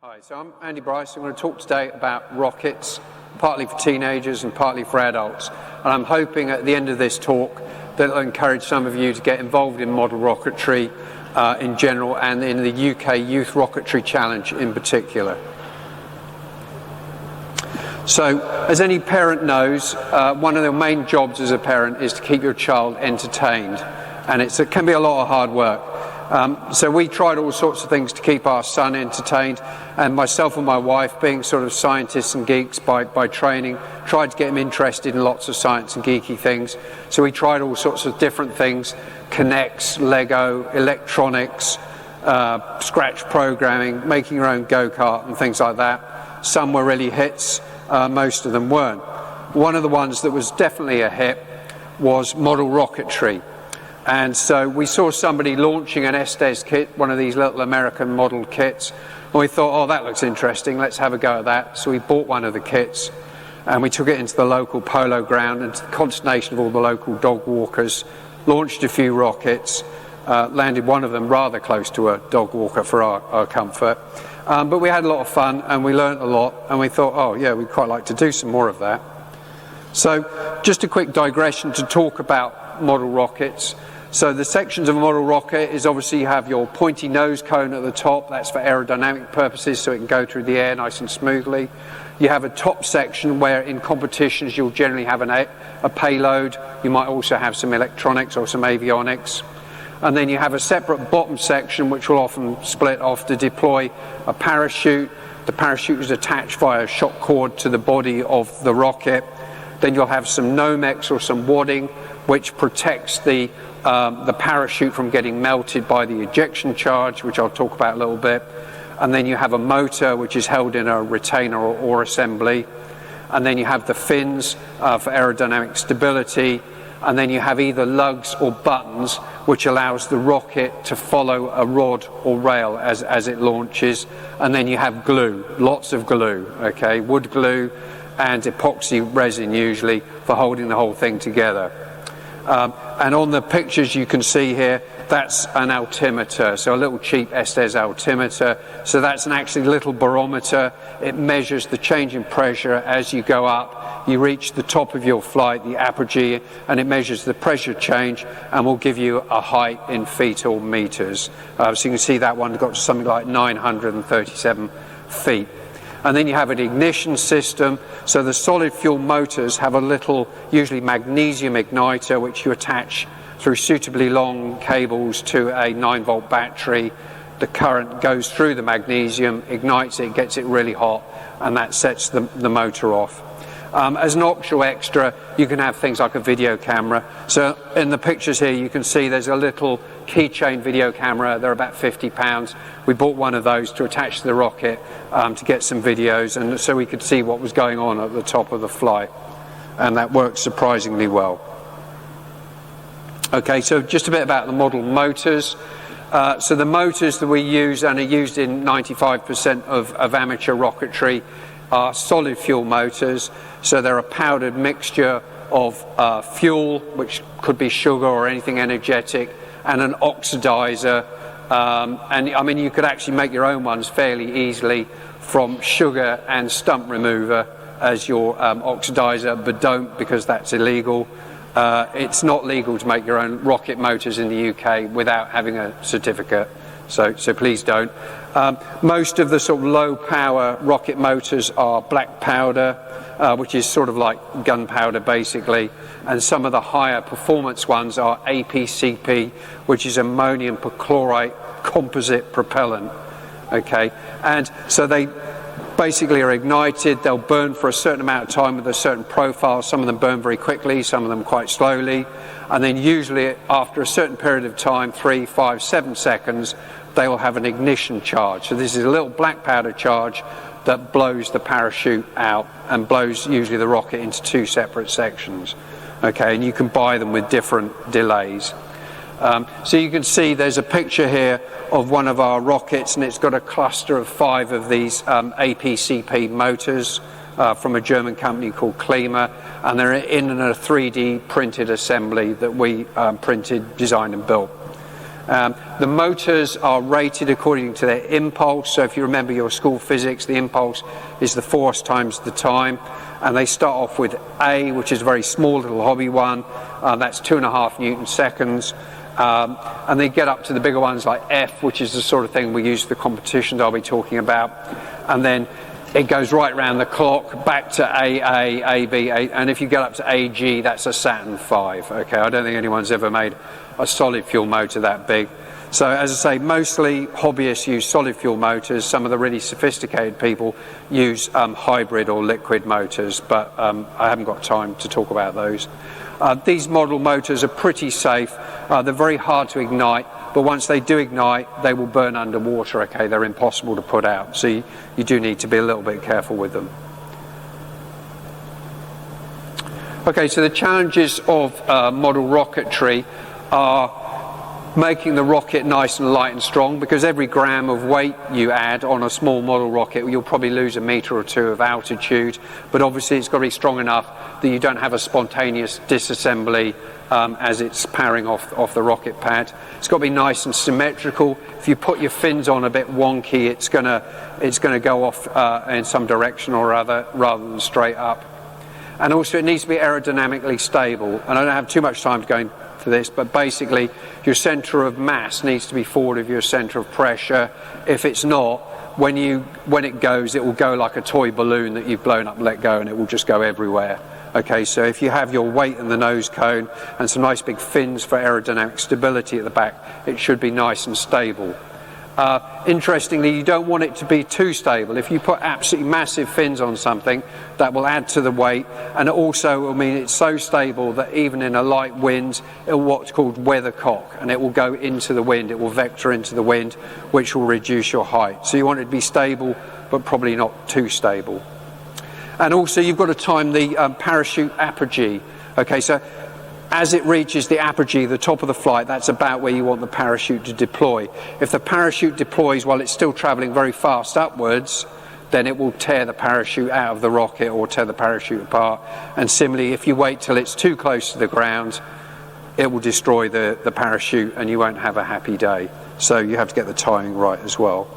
Hi, so I'm Andy Brice. I'm going to talk today about rockets, partly for teenagers and partly for adults. And I'm hoping at the end of this talk that it'll encourage some of you to get involved in model rocketry in general and in the UK Youth Rocketry Challenge in particular. So, as any parent knows, one of the main jobs as a parent is to keep your child entertained. And it can be a lot of hard work. So we tried all sorts of things to keep our son entertained, and myself and my wife, being sort of scientists and geeks by training, tried to get him interested in lots of science and geeky things. So we tried all sorts of different things: Kinects, Lego, electronics, scratch programming, making your own go-kart and things like that. Some were really hits, most of them weren't. One of the ones that was definitely a hit was model rocketry. And so we saw somebody launching an Estes kit, one of these little American model kits, and we thought, oh, that looks interesting, let's have a go at that. So we bought one of the kits and we took it into the local polo ground, and to the consternation of all the local dog walkers, launched a few rockets, landed one of them rather close to a dog walker for our comfort. But we had a lot of fun and we learned a lot, and we thought, oh yeah, we'd quite like to do some more of that. So just a quick digression to talk about model rockets. So the sections of a model rocket is obviously you have your pointy nose cone at the top. That's for aerodynamic purposes, so it can go through the air nice and smoothly. You have a top section where in competitions you'll generally have a payload. You might also have some electronics or some avionics. And then you have a separate bottom section which will often split off to deploy a parachute. The parachute is attached via a shock cord to the body of the rocket. Then you'll have some Nomex or some wadding which protects the parachute from getting melted by the ejection charge, which I'll talk about a little bit. And then you have a motor which is held in a retainer or assembly. And then you have the fins for aerodynamic stability. And then you have either lugs or buttons which allows the rocket to follow a rod or rail as it launches. And then you have glue, lots of glue, okay, wood glue and epoxy resin usually for holding the whole thing together. And on the pictures you can see here, that's an altimeter, so a little cheap Estes altimeter. So that's an actually little barometer. It measures the change in pressure as you go up. You reach the top of your flight, the apogee, and it measures the pressure change and will give you a height in feet or meters. So you can see that one got to something like 937 feet. And then you have an ignition system. So the solid fuel motors have a little, usually magnesium igniter, which you attach through suitably long cables to a 9-volt battery. The current goes through the magnesium, ignites it, gets it really hot, and that sets the motor off. As an optional extra, you can have things like a video camera. So in the pictures here, you can see there's a little keychain video camera. They're about £50. We bought one of those to attach to the rocket to get some videos, and so we could see what was going on at the top of the flight. And that works surprisingly well. Okay, so just a bit about the model motors. So the motors that we use and are used in 95% of amateur rocketry are solid fuel motors. So they're a powdered mixture of fuel, which could be sugar or anything energetic, and an oxidizer. And I mean, you could actually make your own ones fairly easily from sugar and stump remover as your oxidizer, but don't, because that's illegal. It's not legal to make your own rocket motors in the UK without having a certificate, so please don't. Most of the sort of low power rocket motors are black powder, which is sort of like gunpowder basically, and some of the higher performance ones are APCP, which is ammonium perchlorate composite propellant. Okay, and so they basically are ignited. They'll burn for a certain amount of time with a certain profile. Some of them burn very quickly, some of them quite slowly, and then usually after a certain period of time, 3, 5, 7 seconds, they will have an ignition charge. So this is a little black powder charge that blows the parachute out and blows usually the rocket into 2 separate sections. Okay, and you can buy them with different delays. So you can see there's a picture here of one of our rockets, and it's got a cluster of 5 of these APCP motors from a German company called Klima, and they're in a 3D printed assembly that we printed, designed and built. The motors are rated according to their impulse. So if you remember your school physics, the impulse is the force times the time. And they start off with A, which is a very small little hobby one. That's 2.5 Newton seconds. And they get up to the bigger ones like F, which is the sort of thing we use for the competitions I'll be talking about. And then it goes right around the clock, back to AA, AB, and if you get up to AG, that's a Saturn V. Okay, I don't think anyone's ever made a solid fuel motor that big. So as I say, mostly hobbyists use solid fuel motors. Some of the really sophisticated people use hybrid or liquid motors, but I haven't got time to talk about those. These model motors are pretty safe. They're very hard to ignite, but once they do ignite, they will burn underwater. Okay, they're impossible to put out, so you do need to be a little bit careful with them. Okay, so the challenges of model rocketry are making the rocket nice and light and strong, because every gram of weight you add on a small model rocket, you'll probably lose 1 meter or 2 of altitude, but obviously it's got to be strong enough that you don't have a spontaneous disassembly as it's powering off the rocket pad. It's got to be nice and symmetrical. If you put your fins on a bit wonky, it's gonna go off in some direction or other rather than straight up. And also it needs to be aerodynamically stable, and I don't have too much time to go into this, but basically your center of mass needs to be forward of your center of pressure. If it's not, when it goes, it will go like a toy balloon that you've blown up and let go, and it will just go everywhere. Okay, so if you have your weight in the nose cone and some nice big fins for aerodynamic stability at the back, it should be nice and stable. Interestingly, you don't want it to be too stable. If you put absolutely massive fins on something, that will add to the weight, and it also will mean it's so stable that even in a light wind, it will what's called weathercock, and it will go into the wind, it will vector into the wind, which will reduce your height. So you want it to be stable, but probably not too stable. And also you've got to time the parachute apogee. Okay, so as it reaches the apogee, the top of the flight, that's about where you want the parachute to deploy. If the parachute deploys while it's still traveling very fast upwards, then it will tear the parachute out of the rocket or tear the parachute apart. And similarly, if you wait till it's too close to the ground, it will destroy the parachute and you won't have a happy day. So you have to get the timing right as well.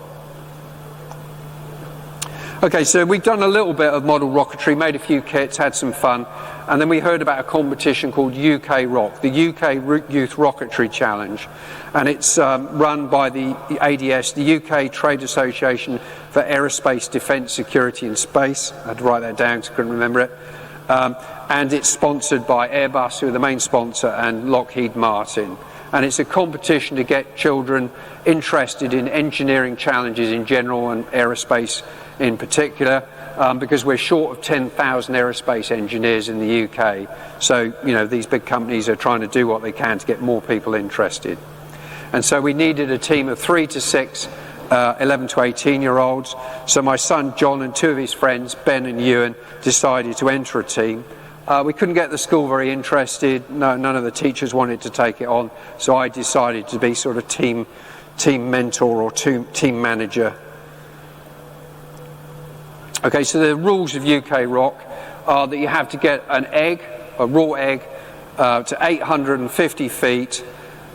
Okay, so we've done a little bit of model rocketry, made a few kits, had some fun, and then we heard about a competition called UKROC, the UK Youth Rocketry Challenge, and it's run by the ADS, the UK Trade Association for Aerospace, Defence, Security and Space. I had to write that down because I couldn't remember it. And it's sponsored by Airbus, who are the main sponsor, and Lockheed Martin. And it's a competition to get children interested in engineering challenges in general and aerospace in particular, because we're short of 10,000 aerospace engineers in the UK. So, you know, these big companies are trying to do what they can to get more people interested. And so we needed a team of 3 to 6 11 to 18-year-olds. So my son John and 2 of his friends, Ben and Ewan, decided to enter a team. We couldn't get the school very interested. None of the teachers wanted to take it on. So I decided to be sort of team mentor or team manager. Okay, so the rules of UKROC are that you have to get an egg, a raw egg, to 850 feet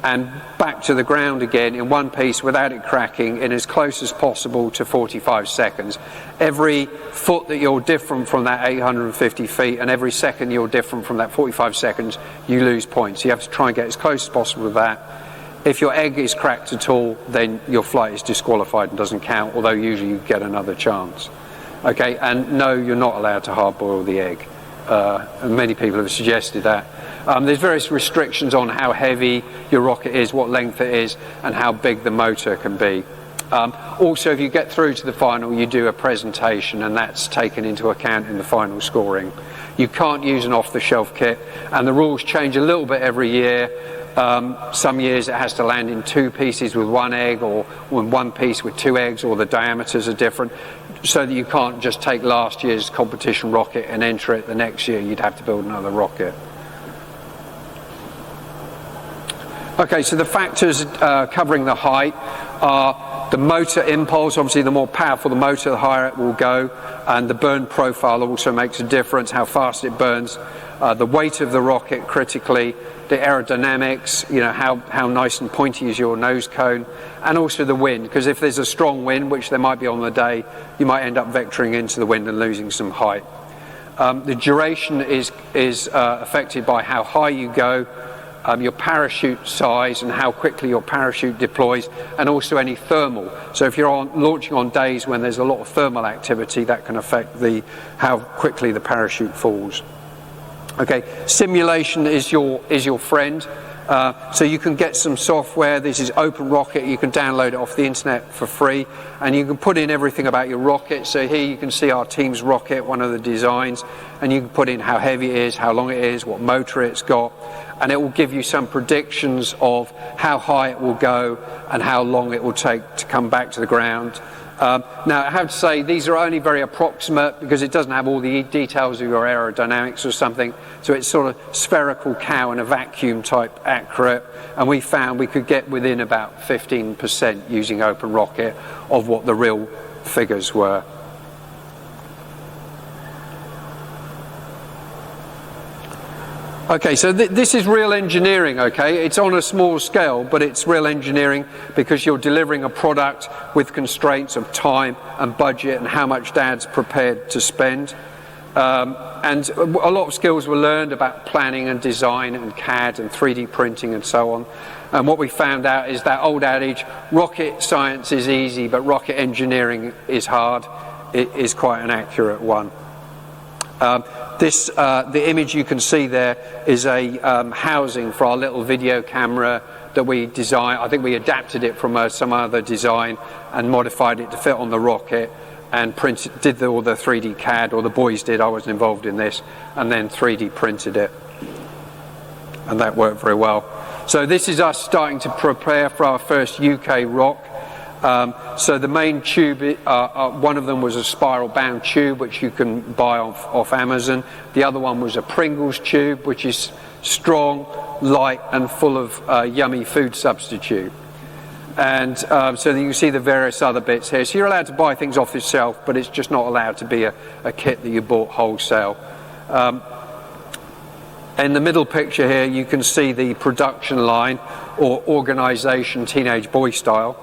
and back to the ground again in one piece without it cracking in as close as possible to 45 seconds. Every foot that you're different from that 850 feet and every second you're different from that 45 seconds, you lose points. You have to try and get as close as possible to that. If your egg is cracked at all, then your flight is disqualified and doesn't count, although usually you get another chance. Okay, and no, you're not allowed to hard-boil the egg. And many people have suggested that. There's various restrictions on how heavy your rocket is, what length it is, and how big the motor can be. Also, if you get through to the final, you do a presentation, and that's taken into account in the final scoring. You can't use an off-the-shelf kit, and the rules change a little bit every year. Some years it has to land in 2 pieces with 1 egg, or in 1 piece with 2 eggs, or the diameters are different, so that you can't just take last year's competition rocket and enter it the next year. You'd have to build another rocket. Okay, so the factors covering the height are the motor impulse. Obviously, the more powerful the motor, the higher it will go, and the burn profile also makes a difference, how fast it burns. The weight of the rocket critically, the aerodynamics, you know, how nice and pointy is your nose cone, and also the wind, because if there's a strong wind, which there might be on the day, you might end up vectoring into the wind and losing some height. The duration is affected by how high you go, your parachute size and how quickly your parachute deploys, and also any thermal. So if you're launching on days when there's a lot of thermal activity, that can affect how quickly the parachute falls. Okay, simulation is your friend. So you can get some software. This is Open Rocket. You can download it off the internet for free, and you can put in everything about your rocket. So here you can see our team's rocket, one of the designs, and you can put in how heavy it is, how long it is, what motor it's got, and it will give you some predictions of how high it will go and how long it will take to come back to the ground. Now I have to say these are only very approximate because it doesn't have all the details of your aerodynamics or something, so it's sort of spherical cow in a vacuum type accurate, and we found we could get within about 15% using Open Rocket of what the real figures were. Okay, so this is real engineering, okay? It's on a small scale, but it's real engineering because you're delivering a product with constraints of time and budget and how much Dad's prepared to spend. And a lot of skills were learned about planning and design and CAD and 3D printing and so on. And what we found out is that old adage, rocket science is easy, but rocket engineering is hard. It is quite an accurate one. The image you can see there is a housing for our little video camera that we designed. I think we adapted it from some other design and modified it to fit on the rocket, and did all the 3D CAD, or the boys did, I wasn't involved in this, and then 3D printed it. And that worked very well. So this is us starting to prepare for our first UKROC. So the main tube, one of them was a spiral bound tube which you can buy off Amazon. The other one was a Pringles tube, which is strong, light and full of yummy food substitute. And so you can see the various other bits here. So you're allowed to buy things off the shelf, but it's just not allowed to be a kit that you bought wholesale. In the middle picture here you can see the production line, or organisation, teenage boy style.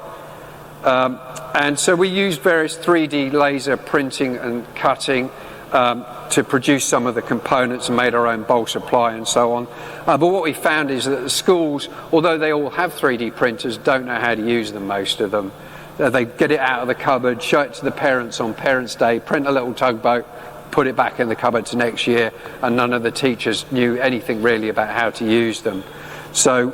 And so we used various 3D laser printing and cutting to produce some of the components, and made our own bulk supply and so on. But what we found is that the schools, although they all have 3D printers, don't know how to use them, most of them. They get it out of the cupboard, show it to the parents on Parents' Day, print a little tugboat, put it back in the cupboard to next year, and none of the teachers knew anything really about how to use them. So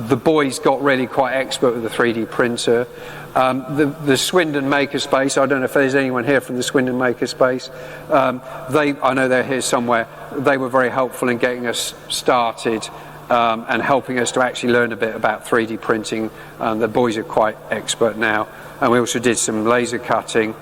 the boys got really quite expert with the 3D printer. The Swindon Makerspace, I don't know if there's anyone here from the Swindon Makerspace, I know they're here somewhere. They were very helpful in getting us started and helping us to actually learn a bit about 3D printing. The boys are quite expert now, and we also did some laser cutting.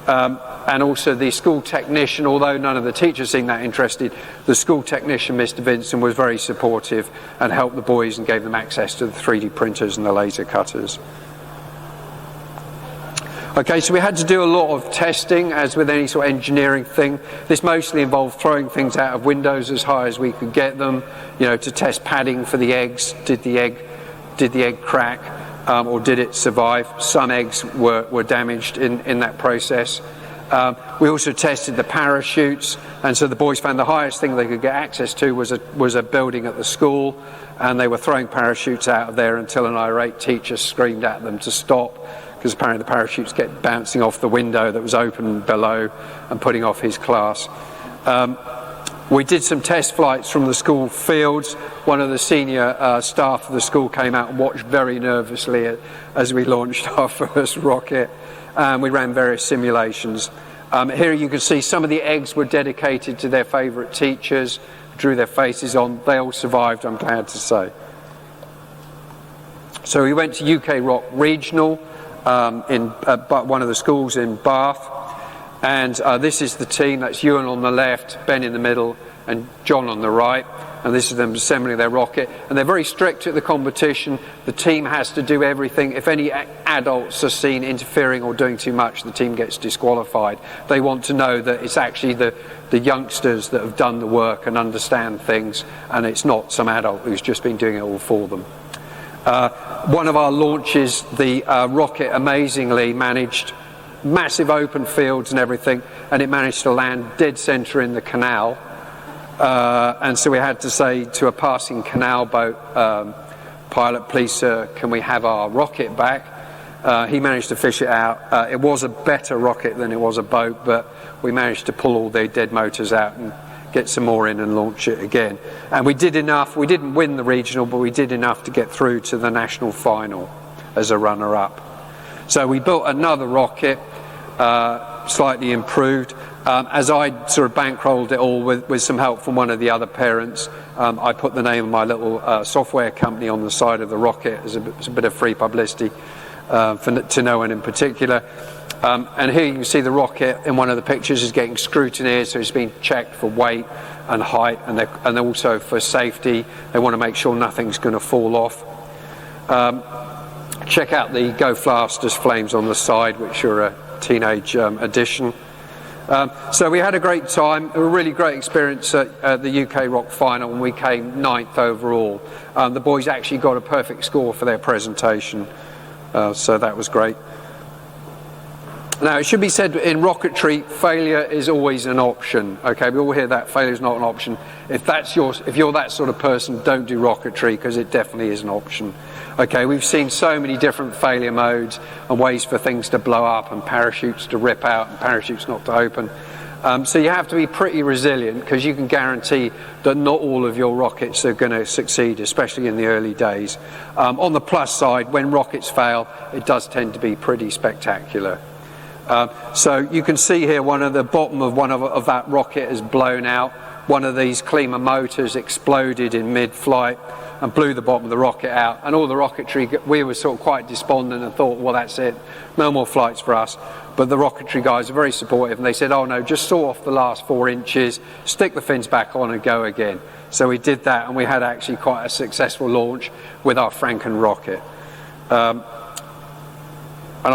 And also the school technician, although none of the teachers seemed that interested, the school technician, Mr. Vincent, was very supportive and helped the boys and gave them access to the 3D printers and the laser cutters. Okay, so we had to do a lot of testing, as with any sort of engineering thing. This mostly involved throwing things out of windows as high as we could get them, you know, to test padding for the eggs. Did the egg crack, or did it survive? Some eggs were damaged in that process. We also tested the parachutes, and so the boys found the highest thing they could get access to was a building at the school, and they were throwing parachutes out of there until an irate teacher screamed at them to stop, because apparently the parachutes kept bouncing off the window that was open below and putting off his class. We did some test flights from the school fields. One of the senior staff of the school came out and watched very nervously as we launched our first rocket. We ran various simulations. Here you can see some of the eggs were dedicated to their favourite teachers, drew their faces on. They all survived, I'm glad to say. So we went to UKROC Regional in one of the schools in Bath. And this is the team. That's Ewan on the left, Ben in the middle, and John on the right. and this is them assembling their rocket. And they're very strict at the competition. The team has to do everything. If any adults are seen interfering or doing too much, the team gets disqualified. They want to know that it's actually the youngsters that have done the work and understand things, and it's not some adult who's just been doing it all for them. One of our launches, the rocket amazingly managed massive open fields and everything, and it managed to land dead center in the canal. And so we had to say to a passing canal boat pilot, please sir, can we have our rocket back? He managed to fish it out. It was a better rocket than it was a boat, but we managed to pull all the dead motors out and get some more in and launch it again. And we did enough. We didn't win the regional, but we did enough to get through to the national final as a runner-up. So we built another rocket, slightly improved. As I sort of bankrolled it all with some help from one of the other parents, I put the name of my little software company on the side of the rocket as a bit of free publicity to no one in particular. And here you can see the rocket in one of the pictures is getting scrutinized, so it's been checked for weight and height, and also for safety. They want to make sure nothing's going to fall off. Check out the Go Fastest flames on the side, which are a teenage edition. So we had a great time, a really great experience at the UKROC final, and we came 9th overall. The boys actually got a perfect score for their presentation, so that was great. Now, it should be said in rocketry, failure is always an option. Okay, we all hear that failure is not an option. If you're that sort of person, don't do rocketry, because it definitely is an option. Okay, we've seen so many different failure modes and ways for things to blow up and parachutes to rip out and parachutes not to open. So you have to be pretty resilient, because you can guarantee that not all of your rockets are going to succeed, especially in the early days. On the plus side, when rockets fail, it does tend to be pretty spectacular. So you can see here the bottom of that rocket is blown out. One of these Klima motors exploded in mid-flight and blew the bottom of the rocket out. And all the rocketry, we were sort of quite despondent and thought, well, that's it, no more flights for us. But the rocketry guys are very supportive, and they said, oh no, just saw off the last 4 inches, stick the fins back on and go again. So we did that, and we had actually quite a successful launch with our Franken rocket. And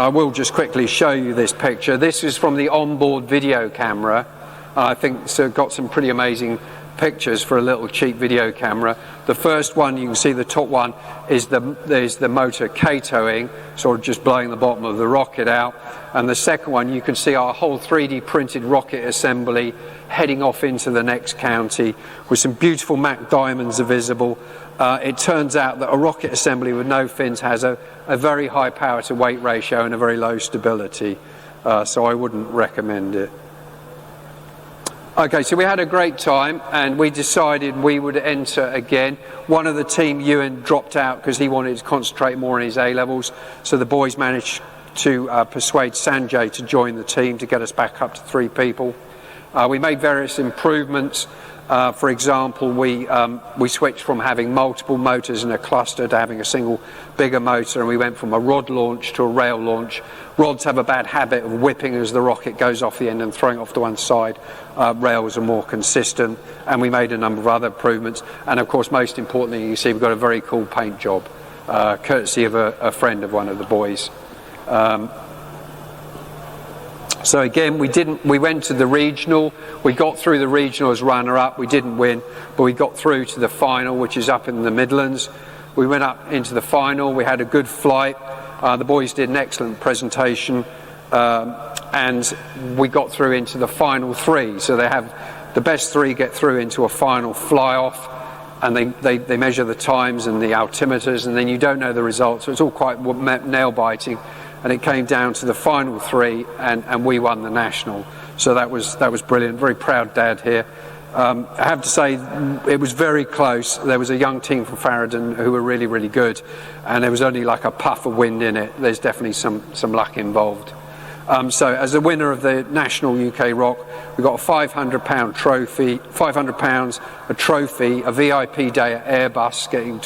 I will just quickly show you this picture. This is from the onboard video camera. I think it's got some pretty amazing pictures for a little cheap video camera. The first one, you can see the top one, is the motor K-towing, sort of just blowing the bottom of the rocket out. And the second one, you can see our whole 3D printed rocket assembly heading off into the next county with some beautiful Mac diamonds are visible. It turns out that a rocket assembly with no fins has a very high power to weight ratio and a very low stability, so I wouldn't recommend it. Okay, so we had a great time, and we decided we would enter again. One of the team, Ewan, dropped out because he wanted to concentrate more on his A-levels, so the boys managed to persuade Sanjay to join the team to get us back up to 3 people. We made various improvements. For example, we switched from having multiple motors in a cluster to having a single bigger motor, and we went from a rod launch to a rail launch. Rods have a bad habit of whipping as the rocket goes off the end and throwing off to one side. Rails are more consistent, and we made a number of other improvements. And of course, most importantly, you see we've got a very cool paint job, courtesy of a friend of one of the boys. So again, we went to the regional. We got through the regional as runner-up. We didn't win, but we got through to the final, which is up in the Midlands. We went up into the final. We had a good flight. The boys did an excellent presentation, and we got through into the final 3. So they have the best 3 get through into a final fly-off, and they measure the times and the altimeters, and then you don't know the results. So it's all quite nail-biting. And it came down to the final 3, and we won the national. So that was brilliant. Very proud dad here. I have to say, it was very close. There was a young team from Farringdon who were really, really good, and there was only like a puff of wind in it. There's definitely some luck involved. So as the winner of the national UKROC, we got a £500 trophy, £500, a trophy, a VIP day at Airbus, getting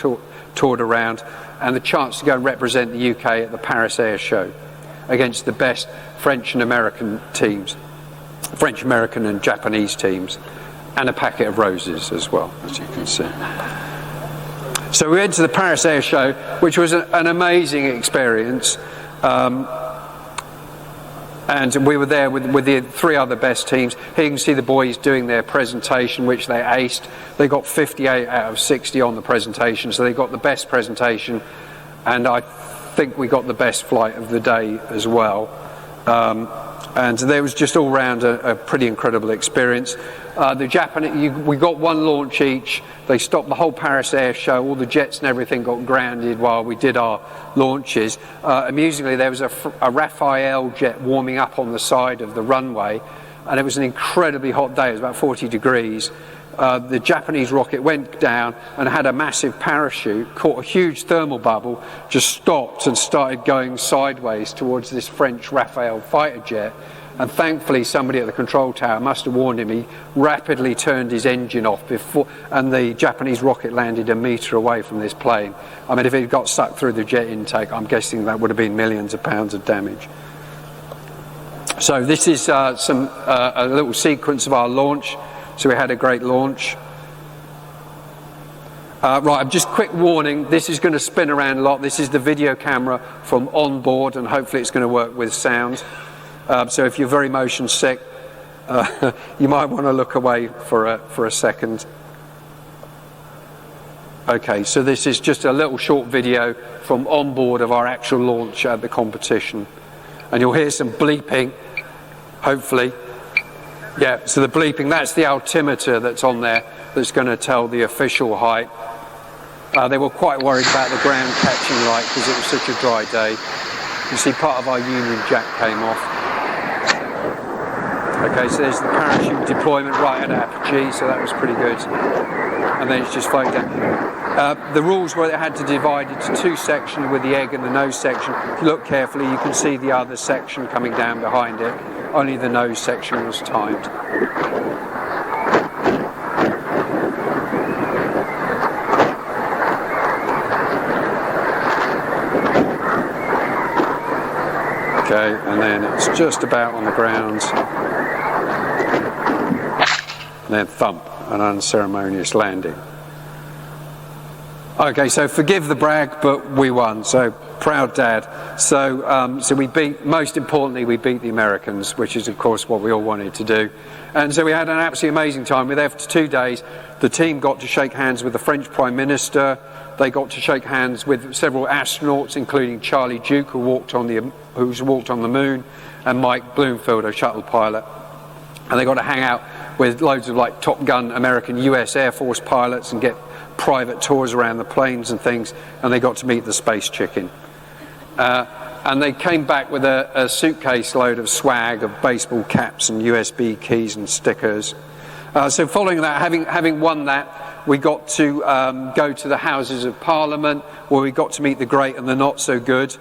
toured around, and the chance to go and represent the UK at the Paris Airshow against the best French and American teams, French, American and Japanese teams. and a packet of roses as well, as you can see. So we went to the Paris Airshow, which was an amazing experience. And we were there with the 3 other best teams. Here you can see the boys doing their presentation, which they aced. They got 58 out of 60 on the presentation, so they got the best presentation. And I think we got the best flight of the day as well. And there was just all round a pretty incredible experience. The Japanese, we got 1 launch each. They stopped the whole Paris Airshow. All the jets and everything got grounded while we did our launches. Amusingly, there was a Raphael jet warming up on the side of the runway, and it was an incredibly hot day. It was about 40 degrees. The Japanese rocket went down and had a massive parachute, caught a huge thermal bubble, just stopped and started going sideways towards this French Raphael fighter jet. And thankfully somebody at the control tower must have warned him. He rapidly turned his engine off before, and the Japanese rocket landed a metre away from this plane. I mean, if it got sucked through the jet intake, I'm guessing that would have been millions of pounds of damage. So this is a little sequence of our launch. So we had a great launch. Right, just quick warning, this is going to spin around a lot. This is the video camera from on board, and hopefully it's going to work with sound. So if you're very motion sick, you might want to look away for a second. Okay, so this is just a little short video from on board of our actual launch at the competition. And you'll hear some bleeping, hopefully. Yeah, so the bleeping, that's the altimeter that's on there that's going to tell the official height. They were quite worried about the ground catching light because it was such a dry day. You see part of our Union Jack came off. Okay, so there's the parachute deployment right at apogee, so that was pretty good. And then it's just floating down. The rules were it had to divide into 2 sections with the egg and the nose section. If you look carefully, you can see the other section coming down behind it. Only the nose section was timed. Okay, and then it's just about on the ground. And then thump, an unceremonious landing. Okay, so forgive the brag, but we won. So proud dad. So we beat, most importantly, we beat the Americans, which is of course what we all wanted to do. And so we had an absolutely amazing time. We were there for 2 days. The team got to shake hands with the French Prime Minister. They got to shake hands with several astronauts, including Charlie Duke, who's walked on the moon, and Mike Bloomfield, a shuttle pilot. And they got to hang out with loads of like Top Gun American US Air Force pilots and get private tours around the planes and things, and they got to meet the space chicken. And they came back with a suitcase load of swag, of baseball caps and USB keys and stickers. So following that, having won that, we got to go to the Houses of Parliament, where we got to meet the great and the not so good.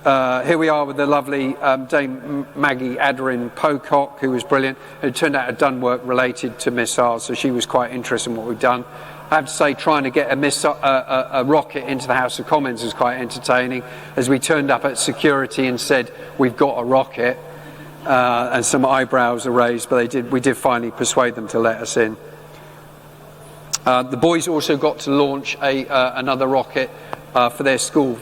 Here we are with the lovely Dame Maggie Adderin Pocock, who was brilliant. It turned out had done work related to missiles, so she was quite interested in what we've done. I have to say, trying to get a rocket into the House of Commons was quite entertaining, as we turned up at security and said, we've got a rocket, and some eyebrows are raised, but we did finally persuade them to let us in. The boys also got to launch another rocket for their school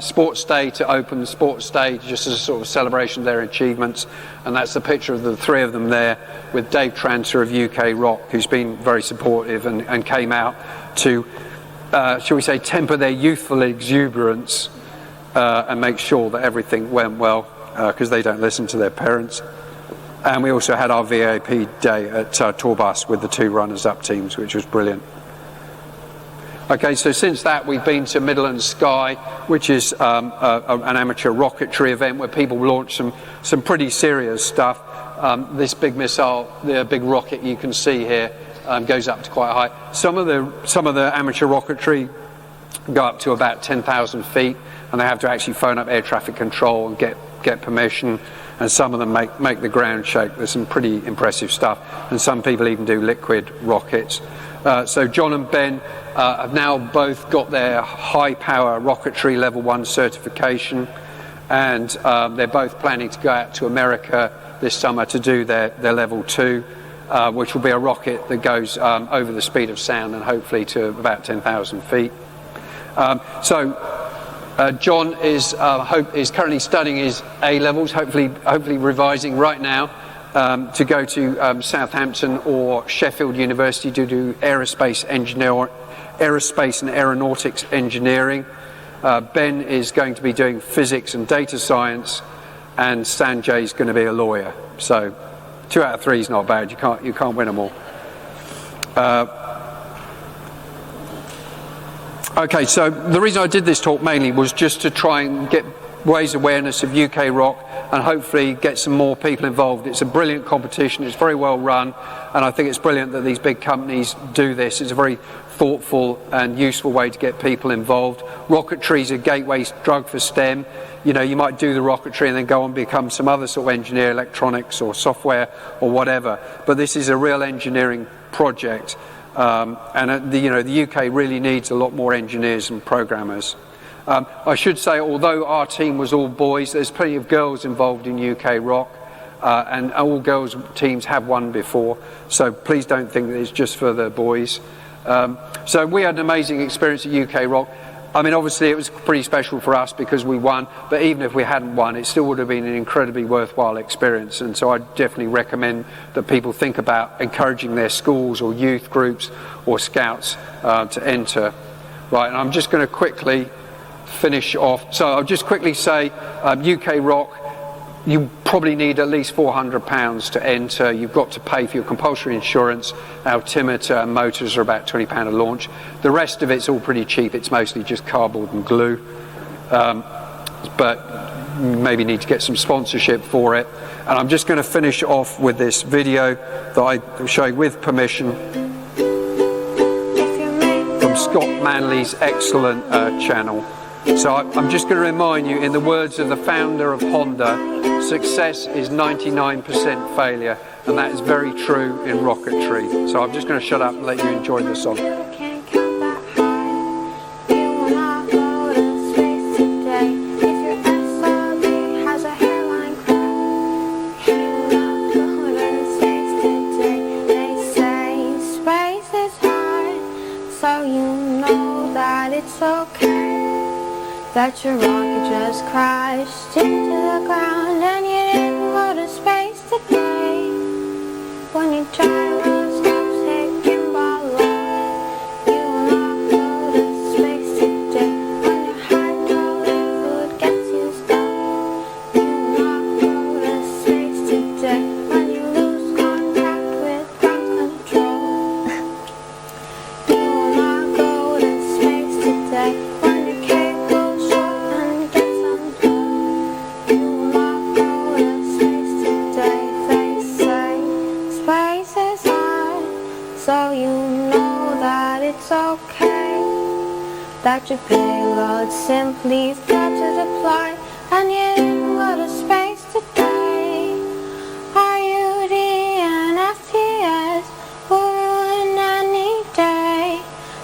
sports day, to open the sports day just as a sort of celebration of their achievements. And that's the picture of the 3 of them there, with Dave Tranter of UKROC, who's been very supportive and came out to, shall we say, temper their youthful exuberance and make sure that everything went well, because they don't listen to their parents. And we also had our VIP day at Tourbus with the 2 runners-up teams, which was brilliant. Okay, so since that we've been to Midland Sky, which is an amateur rocketry event where people launch some pretty serious stuff. This big missile, the big rocket you can see here, goes up to quite high. Some of the amateur rocketry go up to about 10,000 feet, and they have to actually phone up air traffic control and get permission. And some of them make the ground shake. There's some pretty impressive stuff, and some people even do liquid rockets. So John and Ben have now both got their high power rocketry level 1 certification, and they're both planning to go out to America this summer to do their level 2. which will be a rocket that goes over the speed of sound and hopefully to about 10,000 feet. John is currently studying his A-levels, hopefully revising right now to go to Southampton or Sheffield University to do aerospace and aeronautics engineering. Ben is going to be doing physics and data science, and Sanjay is going to be a lawyer. So 2 out of 3 is not bad. You can't win them all. Okay, so the reason I did this talk mainly was just to try and raise awareness of UKROC and hopefully get some more people involved. It's a brilliant competition, it's very well run, and I think it's brilliant that these big companies do this. It's a very thoughtful and useful way to get people involved. Rocketry is a gateway drug for STEM. You know, you might do the rocketry and then go on and become some other sort of engineer, electronics or software or whatever, but this is a real engineering project. The UK really needs a lot more engineers and programmers. I should say, although our team was all boys, there's plenty of girls involved in UKROC, and all girls teams have won before, so please don't think that it's just for the boys. So we had an amazing experience at UKROC. I mean, obviously it was pretty special for us because we won, but even if we hadn't won, it still would have been an incredibly worthwhile experience. And so I definitely recommend that people think about encouraging their schools or youth groups or scouts to enter. Right, and I'm just going to quickly finish off. So I'll just quickly say UKROC, you probably need at least £400 to enter. You've got to pay for your compulsory insurance. Altimeter and motors are about £20 a launch. The rest of it's all pretty cheap. It's mostly just cardboard and glue. But you maybe need to get some sponsorship for it. And I'm just going to finish off with this video that I'm showing with permission from Scott Manley's excellent channel. So I'm just going to remind you, in the words of the founder of Honda, success is 99% failure, and that is very true in rocketry. So I'm just going to shut up and let you enjoy the song. That your rocket just crashed into the ground and you didn't go to space today. When you try to stop taking by light, you will not go to space today. When your hydraulic fluid gets used up, you will not go to space today. When you lose contact with ground control, you will not go to space today. So you know that it's okay, that your payload simply failed to deploy and you didn't go to space today. RUD and STS will ruin any day.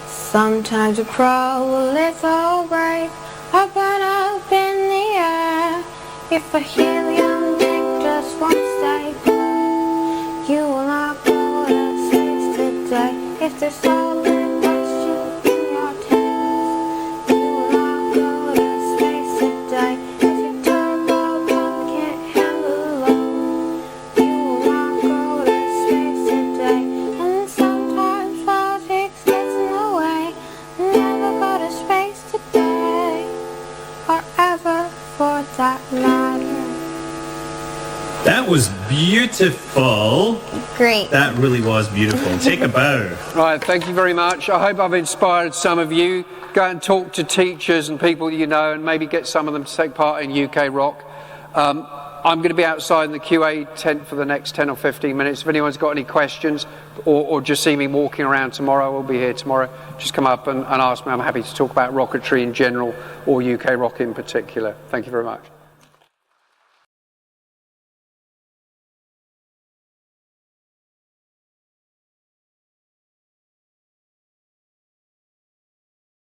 Sometimes a proliferates break or burn up in the air. If a helium dick just won't stay put, you will not go to space today. If there's solid oxygen in your tanks, you will not go to space today. If your turbo pump can't handle the load, you will not go to space today. And sometimes politics gets in the way, never go to space today, or ever for that matter. That was beautiful. Great. That really was beautiful. Take a bow. Right, thank you very much. I hope I've inspired some of you. Go and talk to teachers and people you know and maybe get some of them to take part in UKROC. I'm going to be outside in the QA tent for the next 10 or 15 minutes. If anyone's got any questions or just see me walking around tomorrow, I'll be here tomorrow. Just come up and ask me. I'm happy to talk about rocketry in general or UKROC in particular. Thank you very much.